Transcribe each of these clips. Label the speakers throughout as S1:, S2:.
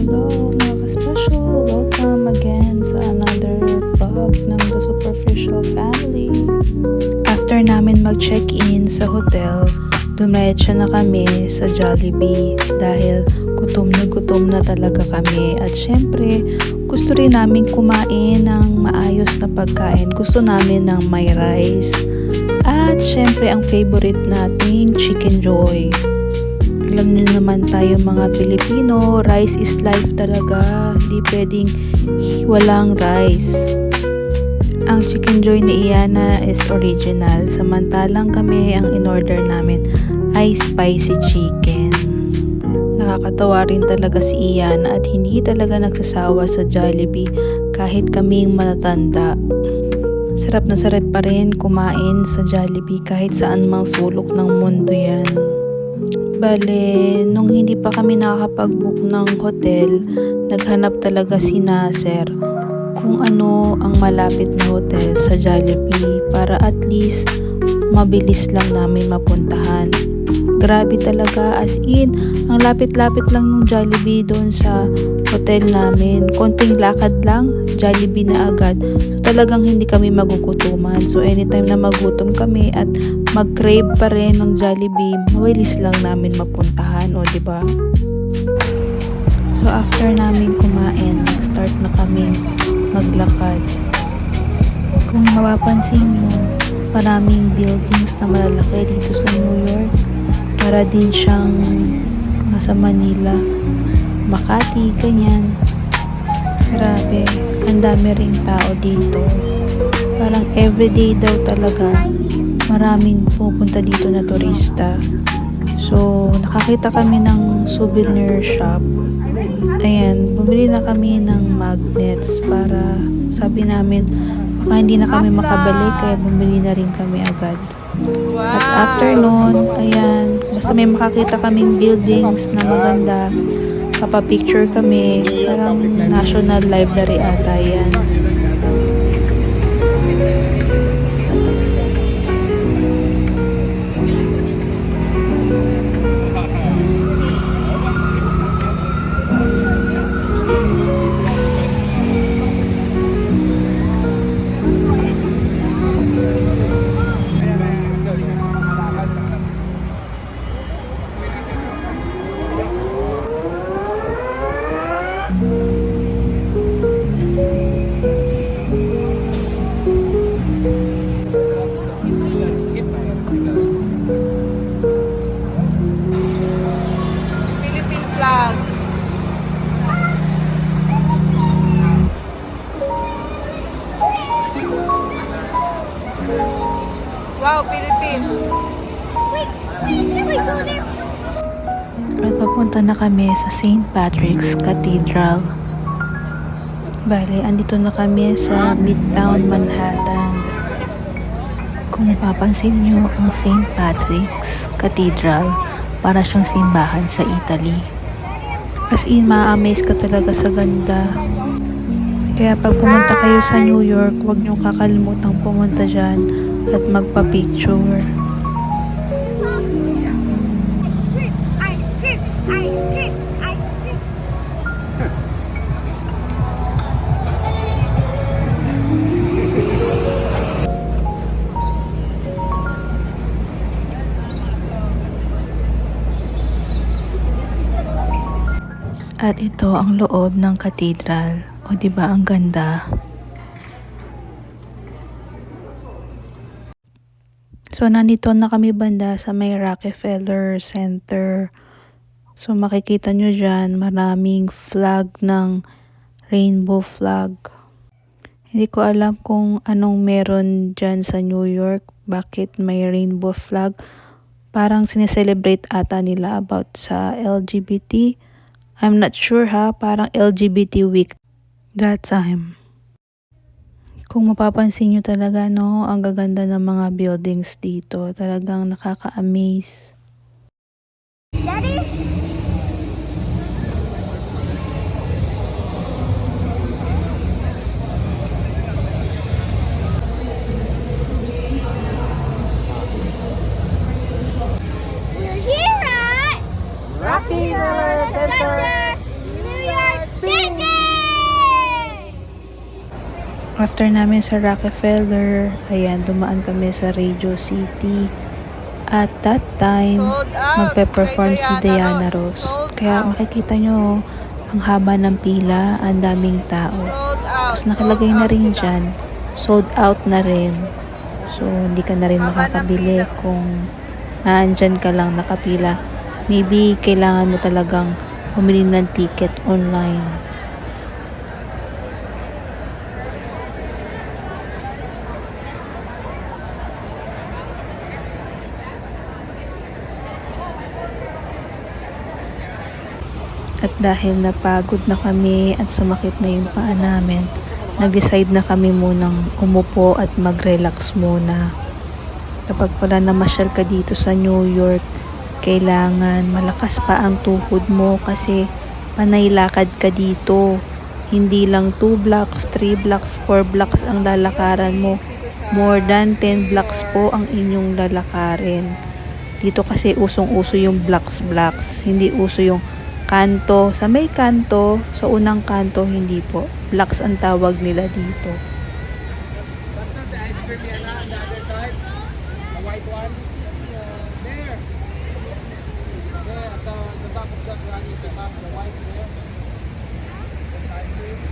S1: Hello mga ka-special! Welcome again sa another vlog ng The Superficial Family. After namin mag-check-in sa hotel, dumiretso na kami sa Jollibee dahil gutom na talaga kami. At syempre, gusto rin namin kumain ng maayos na pagkain. Gusto namin ng may rice. At syempre, ang favorite nating Chicken Joy. Alam niyo naman tayo mga Pilipino, rice is life talaga. Hindi pwedeng walang rice. Ang Chicken Joy ni Iyana is original. Samantalang kami, ang in-order namin ay spicy chicken. Nakakatawa rin talaga si Iyana at hindi talaga nagsasawa sa Jollibee kahit kaming matatanda. Sarap na sarap pa rin kumain sa Jollibee kahit saan mang sulok ng mundo yan. Bale, nung hindi pa kami nakakapag-book ng hotel, naghanap talaga si Nasser kung ano ang malapit na hotel sa Jollibee para at least mabilis lang namin mapuntahan. Grabe talaga, as in, ang lapit-lapit lang ng Jollibee doon sa hotel namin. Konting lakad lang, Jollibee na agad. So talagang hindi kami magugutuman. So anytime na magutom kami at mag-crave pa rin ng Jollibee, mabilis lang namin mapuntahan, o diba? So after namin kumain, nag-start na kami maglakad. Kung mapapansin nyo, maraming buildings na malalaki dito sa New York. Para din siyang nasa Manila, Makati, ganyan. Grabe, ang dami ring tao dito. Parang everyday daw talaga maraming pupunta dito na turista. So, nakakita kami ng souvenir shop. Ayan, bumili na kami ng magnets para sabi namin baka hindi na kami makabalik kaya bumili na rin kami agad. Wow. At after nun, ayan, basta may makakita kaming buildings na maganda, kapapicture kami, parang National Library ata yan.
S2: Wow, Philippines!
S3: Wait, please, can we go there?
S1: At papunta na kami sa St. Patrick's Cathedral. Bale, andito na kami sa Midtown Manhattan. Kung mapapansin nyo, ang St. Patrick's Cathedral para siyang simbahan sa Italy. As in, ma-amaze ka talaga sa ganda. Kaya pag pumunta kayo sa New York, huwag nyo kakalimutang pumunta dyan at magpa-picture.
S3: Ice cream, ice cream, ice cream.
S1: At ito ang loob ng cathedral. O diba ang ganda? So nandito na kami banda sa may Rockefeller Center. So makikita nyo dyan maraming flag ng rainbow flag. Hindi ko alam kung anong meron dyan sa New York. Bakit may rainbow flag? Parang sineselebrate ata nila about sa LGBT. I'm not sure ha, parang LGBT week that time. Kung mapapansin nyo talaga, no, ang gaganda ng mga buildings dito. Talagang nakaka-amaze.
S3: Daddy? We're here at
S2: Rockefeller Center,
S3: New York
S1: After namin sa Rockefeller, ayan, dumaan kami sa Radio City. At that time,
S2: Sold out
S1: magpe-perform
S2: kay
S1: si Diana Ross.
S2: Sold
S1: Kaya
S2: out.
S1: makikita nyo, ang haba ng pila, ang daming tao.
S2: Sold out.
S1: Tapos nakalagay
S2: Sold
S1: na
S2: out
S1: rin
S2: sila.
S1: dyan, sold out na rin. So, hindi ka na rin
S2: Haba ng
S1: makakabili
S2: pila.
S1: kung naandyan ka lang nakapila. Maybe kailangan mo talagang bumili ng ticket online. At dahil napagod na kami at sumakit na yung paa namin, nag-decide na kami munang umupo at mag-relax muna. Kapag pala namasyal ka dito sa New York, kailangan malakas pa ang tuhod mo kasi panay lakad ka dito. Hindi lang 2 blocks, 3 blocks, 4 blocks ang lalakaran mo. More than 10 blocks po ang inyong lalakarin. Dito kasi usong-uso yung blocks, hindi uso yung kanto. Sa may kanto, sa unang kanto, hindi po. Blocks ang tawag nila dito.
S4: That's not the ice cream yan, on the other side. The white one. There. There, at the back of that one, you can have the white there. That's ice cream.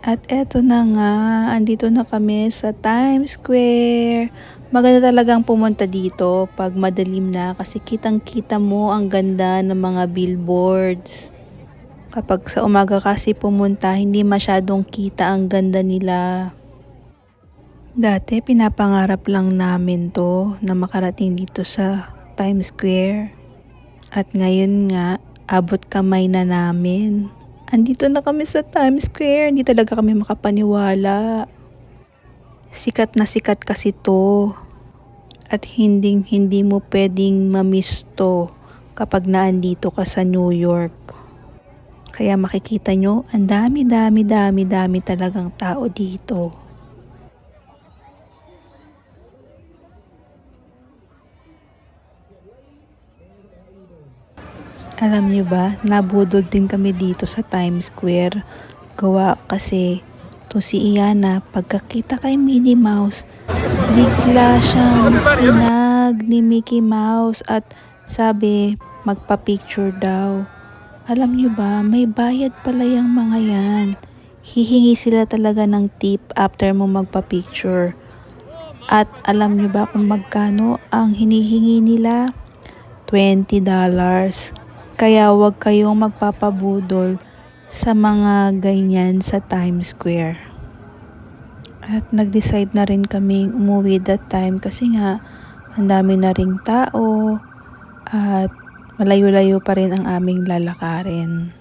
S1: At eto na nga, andito na kami sa Times Square. Maganda talagang pumunta dito pag madilim na kasi kitang-kita mo ang ganda ng mga billboards. Kapag sa umaga kasi pumunta, hindi masyadong kita ang ganda nila. Dati pinapangarap lang namin to na makarating dito sa Times Square. At ngayon nga, abot kamay na namin. Andito na kami sa Times Square, hindi talaga kami makapaniwala. Sikat na sikat kasi to. At hindi mo pwedeng mamiss to kapag naandito ka sa New York. Kaya makikita nyo, ang dami talagang tao dito. Alam niyo ba, nabudol din kami dito sa Times Square. Gawa kasi to si Iana, pagkakita kay Minnie Mouse, bigla siyang hinag ni Mickey Mouse at sabi magpa-picture daw. Alam niyo ba, may bayad pala yung mga yan. Hihingi sila talaga ng tip after mo magpa-picture. At alam niyo ba kung magkano ang hinihingi nila? $20. Kaya huwag kayong magpapabudol sa mga ganyan sa Times Square. At nag-decide na rin kaming umuwi that time kasi nga ang dami na ring tao at malayo-layo pa rin ang aming lalakarin.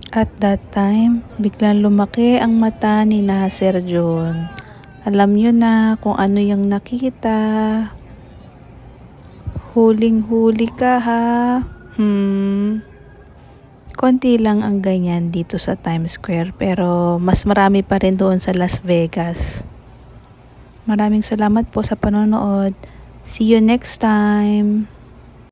S1: At that time, biglang lumaki ang mata ni Nasir John. Alam nyo na kung ano yung nakita. Huling-huli ka ha. Konti lang ang ganyan dito sa Times Square pero mas marami pa rin doon sa Las Vegas. Maraming salamat po sa panonood. See you next time.